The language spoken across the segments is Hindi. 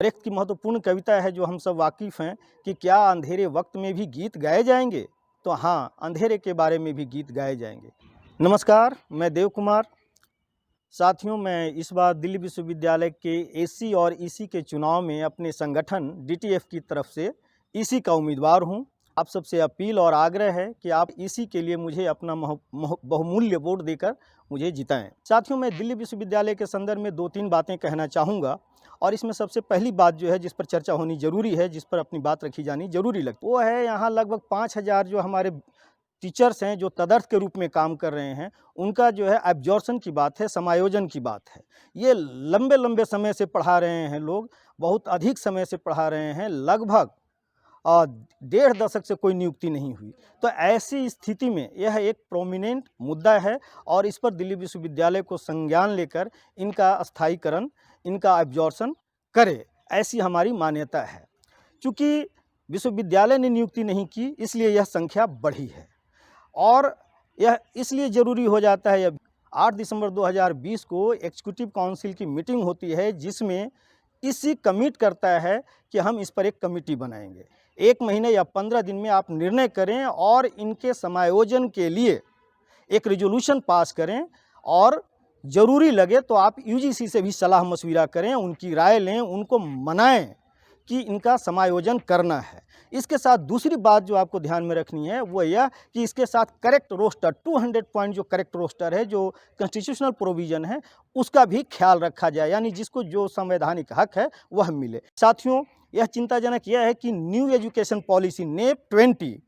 ब्रेख्त की महत्वपूर्ण कविता है जो हम सब वाकिफ़ हैं कि क्या अंधेरे वक्त में भी गीत गाए जाएंगे। तो हाँ, अंधेरे के बारे में भी गीत गाए जाएंगे। नमस्कार, मैं देव कुमार। साथियों, मैं इस बार दिल्ली विश्वविद्यालय के एसी और ईसी के चुनाव में अपने संगठन डीटीएफ की तरफ से ईसी का उम्मीदवार हूं। आप सबसे अपील और आग्रह है कि आप ईसी के लिए मुझे अपना बहुमूल्य वोट देकर मुझे जिताएं। साथियों, मैं दिल्ली विश्वविद्यालय के संदर्भ में 2-3 बातें कहना चाहूँगा और इसमें सबसे पहली बात जो है जिस पर चर्चा होनी ज़रूरी है, जिस पर अपनी बात रखी जानी ज़रूरी लगती है, वो है यहाँ लगभग 5,000 जो हमारे टीचर्स हैं जो तदर्थ के रूप में काम कर रहे हैं, उनका जो है एब्जॉर्प्शन की बात है, समायोजन की बात है। ये लंबे-लंबे समय से पढ़ा रहे हैं लोग, बहुत अधिक समय से पढ़ा रहे हैं, लगभग 1.5 दशक से कोई नियुक्ति नहीं हुई। तो ऐसी स्थिति में यह एक प्रोमिनेंट मुद्दा है और इस पर दिल्ली विश्वविद्यालय को संज्ञान लेकर इनका स्थायीकरण, इनका एब्जॉर्प्शन करे, ऐसी हमारी मान्यता है। चूँकि विश्वविद्यालय ने नियुक्ति नहीं की, इसलिए यह संख्या बढ़ी है और यह इसलिए ज़रूरी हो जाता है। 8 दिसंबर 2020 को एग्जीक्यूटिव काउंसिल की मीटिंग होती है जिसमें इसी कमिट करता है कि हम इस पर एक कमेटी बनाएंगे। 1 महीने या 15 दिन में आप निर्णय करें और इनके समायोजन के लिए एक रिजोल्यूशन पास करें और ज़रूरी लगे तो आप यूजीसी से भी सलाह मशविरा करें, उनकी राय लें, उनको मनाएं कि इनका समायोजन करना है। इसके साथ दूसरी बात जो आपको ध्यान में रखनी है वो यह कि इसके साथ करेक्ट रोस्टर 200 पॉइंट जो करेक्ट रोस्टर है, जो कॉन्स्टिट्यूशनल प्रोविज़न है, उसका भी ख्याल रखा जाए, यानी जिसको जो संवैधानिक हक है वह मिले। साथियों, यह चिंताजनक यह है कि न्यू एजुकेशन पॉलिसी नेप 20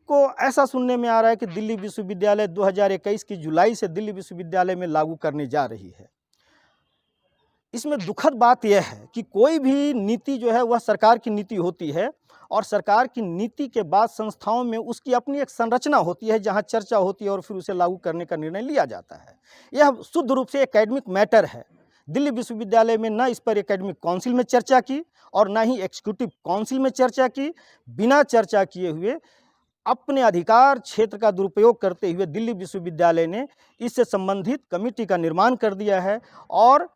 को ऐसा सुनने में आ रहा है कि दिल्ली विश्वविद्यालय 2021 की जुलाई से दिल्ली विश्वविद्यालय में लागू करने जा रही है। इसमें दुखद बात यह है कि कोई भी नीति जो है वह सरकार की नीति होती है और सरकार की नीति के बाद संस्थाओं में उसकी अपनी एक संरचना होती है जहां चर्चा होती है और फिर उसे लागू करने का निर्णय लिया जाता है। यह शुद्ध रूप से एकेडमिक मैटर है। दिल्ली विश्वविद्यालय में न इस पर एकेडमिक काउंसिल में चर्चा की और न ही एग्जीक्यूटिव काउंसिल में चर्चा की। बिना चर्चा किए हुए अपने अधिकार क्षेत्र का दुरुपयोग करते हुए दिल्ली विश्वविद्यालय ने इससे संबंधित कमेटी का निर्माण कर दिया है और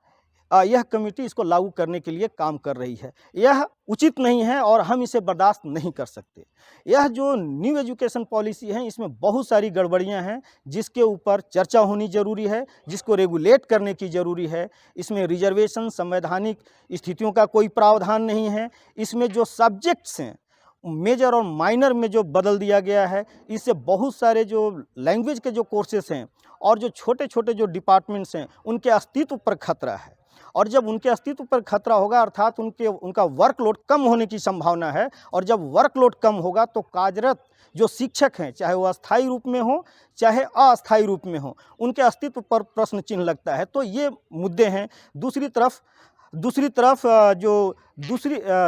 यह कमेटी इसको लागू करने के लिए काम कर रही है। यह उचित नहीं है और हम इसे बर्दाश्त नहीं कर सकते। यह जो न्यू एजुकेशन पॉलिसी है इसमें बहुत सारी गड़बड़ियां हैं जिसके ऊपर चर्चा होनी ज़रूरी है, जिसको रेगुलेट करने की ज़रूरी है। इसमें रिजर्वेशन, संवैधानिक स्थितियों का कोई प्रावधान नहीं है। इसमें जो सब्जेक्ट्स हैं मेजर और माइनर में जो बदल दिया गया है, इससे बहुत सारे जो लैंग्वेज के जो कोर्सेस हैं और जो छोटे छोटे जो डिपार्टमेंट्स हैं उनके अस्तित्व पर खतरा है। और जब उनके अस्तित्व पर खतरा होगा अर्थात उनका वर्कलोड कम होने की संभावना है और जब वर्कलोड कम होगा तो कार्यरत जो शिक्षक हैं, चाहे वो अस्थायी रूप में हो चाहे अस्थायी रूप में हो, उनके अस्तित्व पर प्रश्न चिन्ह लगता है। तो ये मुद्दे हैं। दूसरी तरफ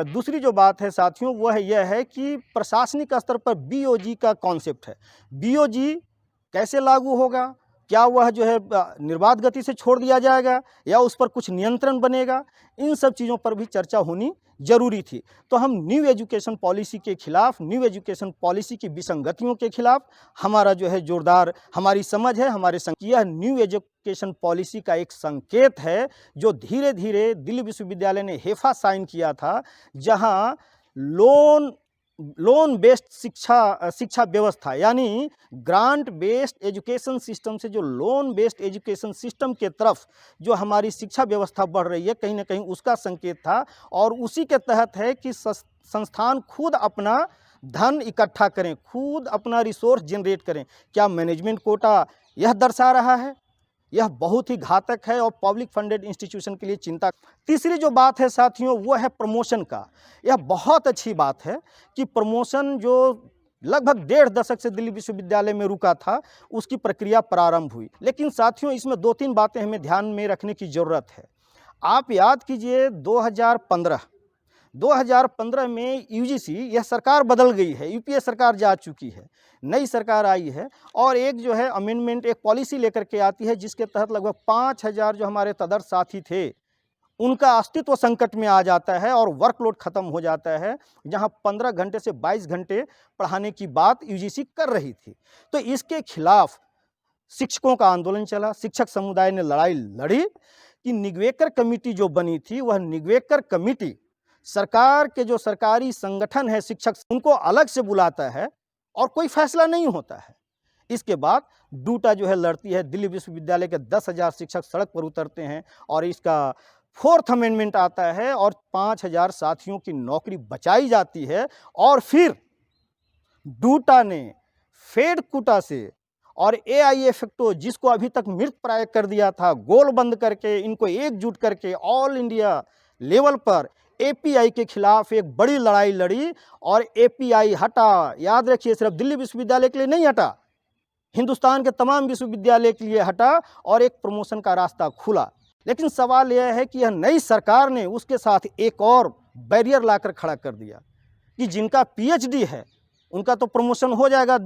दूसरी जो बात है साथियों वह यह है कि प्रशासनिक स्तर पर बीओजी का कॉन्सेप्ट है। बीओजी कैसे लागू होगा? क्या वह जो है निर्बाध गति से छोड़ दिया जाएगा या उस पर कुछ नियंत्रण बनेगा? इन सब चीज़ों पर भी चर्चा होनी ज़रूरी थी। तो हम न्यू एजुकेशन पॉलिसी के खिलाफ, न्यू एजुकेशन पॉलिसी की विसंगतियों के खिलाफ हमारा जो है जोरदार हमारी समझ है, यह न्यू एजुकेशन पॉलिसी का एक संकेत है जो धीरे धीरे दिल्ली विश्वविद्यालय ने हेफा साइन किया था, जहाँ लोन बेस्ड शिक्षा व्यवस्था यानी ग्रांट बेस्ड एजुकेशन सिस्टम से जो लोन बेस्ड एजुकेशन सिस्टम के तरफ जो हमारी शिक्षा व्यवस्था बढ़ रही है, कहीं ना कहीं उसका संकेत था। और उसी के तहत है कि संस्थान खुद अपना धन इकट्ठा करें, खुद अपना रिसोर्स जनरेट करें। क्या मैनेजमेंट कोटा यह दर्शा रहा है? यह बहुत ही घातक है और पब्लिक फंडेड इंस्टीट्यूशन के लिए चिंता। तीसरी जो बात है साथियों वो है प्रमोशन का। यह बहुत अच्छी बात है कि प्रमोशन जो लगभग 1.5 दशक से दिल्ली विश्वविद्यालय में रुका था उसकी प्रक्रिया प्रारंभ हुई। लेकिन साथियों इसमें 2-3 बातें हमें ध्यान में रखने की ज़रूरत है। आप याद कीजिए 2015 में यूजीसी, यह सरकार बदल गई है, यूपीए सरकार जा चुकी है, नई सरकार आई है और एक जो है अमेंडमेंट, एक पॉलिसी लेकर के आती है जिसके तहत लगभग 5,000 जो हमारे तदर्थ साथी थे उनका अस्तित्व संकट में आ जाता है और वर्कलोड खत्म हो जाता है। जहां 15 घंटे से 22 घंटे पढ़ाने की बात यूजीसी कर रही थी। तो इसके खिलाफ शिक्षकों का आंदोलन चला, शिक्षक समुदाय ने लड़ाई लड़ी कि निगवेकर कमेटी जो बनी थी वह निगवेकर कमेटी सरकार के जो सरकारी संगठन है शिक्षक उनको अलग से बुलाता है और कोई फैसला नहीं होता है। इसके बाद डूटा जो है लड़ती है, दिल्ली विश्वविद्यालय के 10,000 शिक्षक सड़क पर उतरते हैं और इसका 4th अमेंडमेंट आता है और 5,000 साथियों की नौकरी बचाई जाती है। और फिर डूटा ने फेड कुटा से और एआईएफएक्टो जिसको अभी तक मृत प्राय कर दिया था, गोल बंद करके इनको एकजुट करके ऑल इंडिया लेवल पर एपीआई के खिलाफ एक बड़ी लड़ाई लड़ी और एपीआई हटा। याद रखिए, सिर्फ दिल्ली विश्वविद्यालय के लिए नहीं हटा, हिंदुस्तान के तमाम विश्वविद्यालय के लिए हटा और एक प्रमोशन का रास्ता खुला। लेकिन सवाल यह है कि यह नई सरकार ने उसके साथ एक और बैरियर लाकर खड़ा कर दिया कि जिनका पीएचडी है उनका तो प्रमोशन हो जाएगा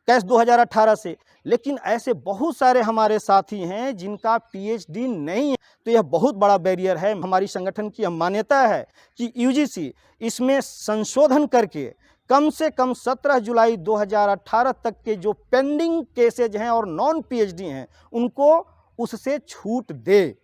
कैश 2018 से, लेकिन ऐसे बहुत सारे हमारे साथी हैं जिनका पीएचडी नहीं है। तो यह बहुत बड़ा बैरियर है। हमारी संगठन की मान्यता है कि यूजीसी इसमें संशोधन करके कम से कम 17 जुलाई 2018 तक के जो पेंडिंग केसेज हैं और नॉन पीएचडी हैं उनको उससे छूट दे।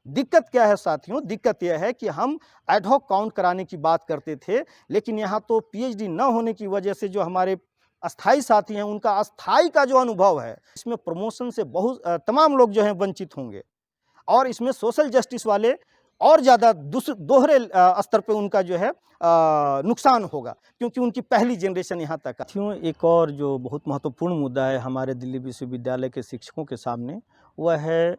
दिक्कत क्या है साथियों? दिक्कत यह है कि हम एडहॉक काउंट कराने की बात करते थे, लेकिन यहाँ तो पीएचडी न होने की वजह से जो हमारे अस्थाई साथी हैं उनका अस्थाई का जो अनुभव है इसमें प्रमोशन से बहुत तमाम लोग जो हैं वंचित होंगे और इसमें सोशल जस्टिस वाले और ज़्यादा दोहरे स्तर पे उनका जो है नुकसान होगा, क्योंकि उनकी पहली जनरेशन यहाँ तक। साथियों, एक और जो बहुत महत्वपूर्ण मुद्दा है हमारे दिल्ली विश्वविद्यालय के शिक्षकों के सामने, वह है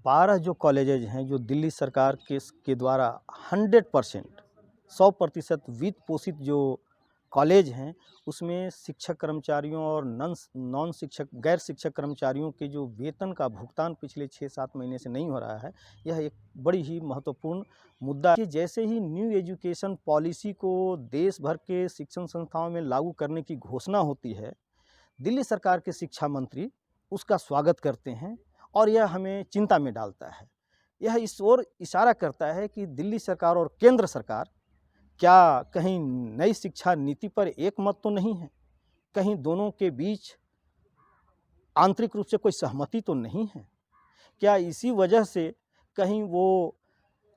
12 जो कॉलेजेज हैं जो दिल्ली सरकार के द्वारा 100% वित्त पोषित जो कॉलेज हैं उसमें शिक्षक कर्मचारियों और नॉन शिक्षक गैर शिक्षक कर्मचारियों के जो वेतन का भुगतान पिछले 6-7 महीने से नहीं हो रहा है। यह एक बड़ी ही महत्वपूर्ण मुद्दा है कि जैसे ही न्यू एजुकेशन पॉलिसी को देश भर के शिक्षण संस्थाओं में लागू करने की घोषणा होती है, दिल्ली सरकार के शिक्षा मंत्री उसका स्वागत करते हैं और यह हमें चिंता में डालता है। यह इस ओर इशारा करता है कि दिल्ली सरकार और केंद्र सरकार क्या कहीं नई शिक्षा नीति पर एक मत तो नहीं है? कहीं दोनों के बीच आंतरिक रूप से कोई सहमति तो नहीं है? क्या इसी वजह से कहीं वो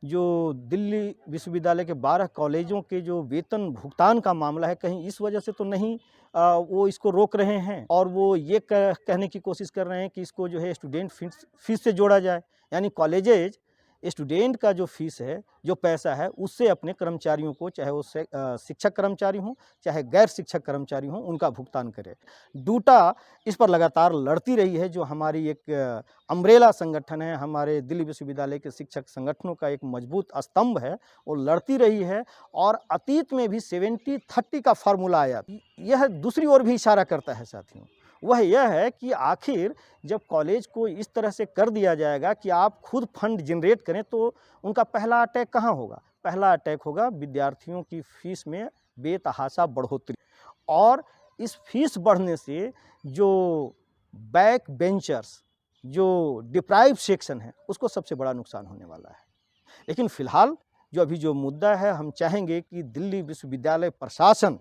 जो दिल्ली विश्वविद्यालय के 12 कॉलेजों के जो वेतन भुगतान का मामला है, कहीं इस वजह से तो नहीं वो इसको रोक रहे हैं और वो ये कहने की कोशिश कर रहे हैं कि इसको जो है स्टूडेंट फीस से जोड़ा जाए, यानी कॉलेजेज स्टूडेंट का जो फीस है, जो पैसा है, उससे अपने कर्मचारियों को, चाहे वो शिक्षक कर्मचारी हों चाहे गैर शिक्षक कर्मचारी हों, उनका भुगतान करे। डूटा इस पर लगातार लड़ती रही है, जो हमारी एक अम्ब्रेला संगठन है, हमारे दिल्ली विश्वविद्यालय के शिक्षक संगठनों का एक मजबूत स्तंभ है, वो लड़ती रही है और अतीत में भी 70-30 का फार्मूला आया। यह दूसरी ओर भी इशारा करता है साथियों, वह यह है कि आखिर जब कॉलेज को इस तरह से कर दिया जाएगा कि आप खुद फंड जनरेट करें, तो उनका पहला अटैक कहाँ होगा? पहला अटैक होगा विद्यार्थियों की फीस में बेतहाशा बढ़ोतरी, और इस फीस बढ़ने से जो बैक बेंचर्स, जो डिप्राइव सेक्शन है, उसको सबसे बड़ा नुकसान होने वाला है। लेकिन फिलहाल जो अभी जो मुद्दा है, हम चाहेंगे कि दिल्ली विश्वविद्यालय प्रशासन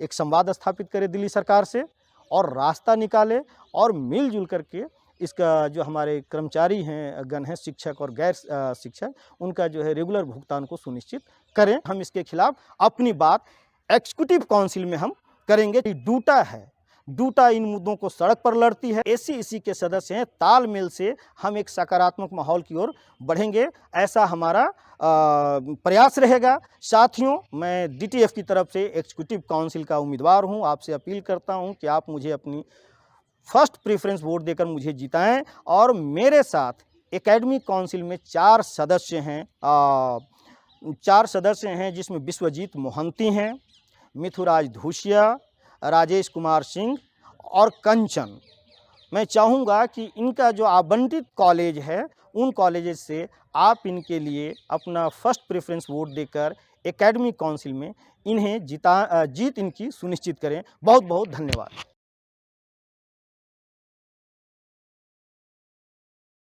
एक संवाद स्थापित करे दिल्ली सरकार से और रास्ता निकाले और मिलजुल करके इसका जो हमारे कर्मचारी हैं गण हैं, शिक्षक और गैर शिक्षक, उनका जो है रेगुलर भुगतान को सुनिश्चित करें। हम इसके खिलाफ अपनी बात एग्जीक्यूटिव काउंसिल में हम करेंगे। डूटा है, डूटा इन मुद्दों को सड़क पर लड़ती है, एससी के सदस्य हैं, तालमेल से हम एक सकारात्मक माहौल की ओर बढ़ेंगे, ऐसा हमारा प्रयास रहेगा। साथियों, मैं डीटीएफ की तरफ से एग्जीक्यूटिव काउंसिल का उम्मीदवार हूं। आपसे अपील करता हूं कि आप मुझे अपनी फर्स्ट प्रेफरेंस वोट देकर मुझे जिताएं और मेरे साथ एकेडमिक काउंसिल में 4 सदस्य हैं, 4 सदस्य हैं जिसमें विश्वजीत मोहंती हैं, मिथुराज धूसिया, राजेश कुमार सिंह और कंचन। मैं चाहूँगा कि इनका जो आवंटित कॉलेज है, उन कॉलेजेस से आप इनके लिए अपना फर्स्ट प्रेफरेंस वोट देकर एकेडमिक काउंसिल में इन्हें जीत इनकी सुनिश्चित करें। बहुत बहुत धन्यवाद।